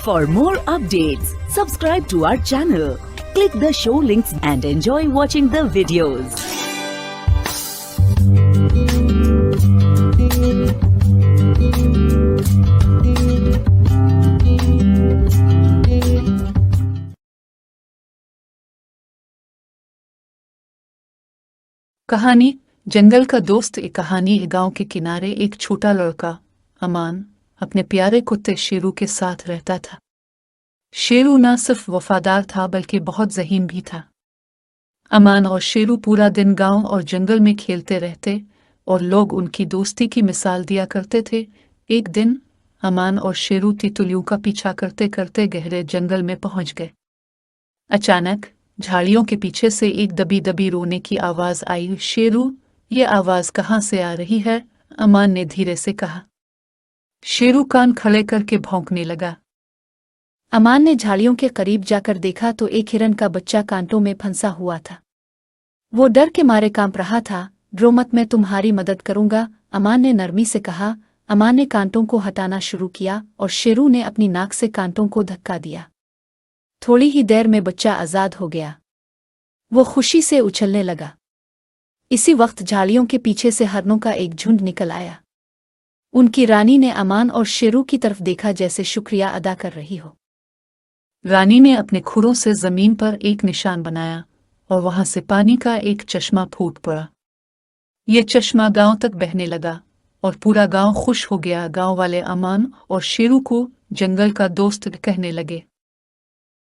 For more updates, subscribe to our channel, click the show links and enjoy watching the videos. कहानी जंगल का दोस्त। एक कहानी। एक गांव के किनारे एक छोटा लड़का अमान अपने प्यारे कुत्ते शेरू के साथ रहता था। शेरू न सिर्फ वफादार था बल्कि बहुत ज़हीम भी था। अमान और शेरू पूरा दिन गांव और जंगल में खेलते रहते और लोग उनकी दोस्ती की मिसाल दिया करते थे। एक दिन अमान और शेरू तितलियों का पीछा करते करते गहरे जंगल में पहुंच गए। अचानक झाड़ियों के पीछे से एक दबी दबी रोने की आवाज आई। शेरू, ये आवाज कहाँ से आ रही है? अमान ने धीरे से कहा। शेरू कान खड़े करके भौंकने लगा। अमान ने झाड़ियों के करीब जाकर देखा तो एक हिरन का बच्चा कांटों में फंसा हुआ था। वो डर के मारे कांप रहा था। रो मत, मैं तुम्हारी मदद करूंगा, अमान ने नरमी से कहा। अमान ने कांटों को हटाना शुरू किया और शेरू ने अपनी नाक से कांटों को धक्का दिया। थोड़ी ही देर में बच्चा आज़ाद हो गया। वो खुशी से उछलने लगा। इसी वक्त झाड़ियों के पीछे से हरनों का एक झुंड निकल आया। उनकी रानी ने अमान और शेरू की तरफ देखा जैसे शुक्रिया अदा कर रही हो। रानी ने अपने खुरों से जमीन पर एक निशान बनाया और वहां से पानी का एक चश्मा फूट पड़ा। ये चश्मा गांव तक बहने लगा और पूरा गांव खुश हो गया। गांव वाले अमान और शेरू को जंगल का दोस्त कहने लगे।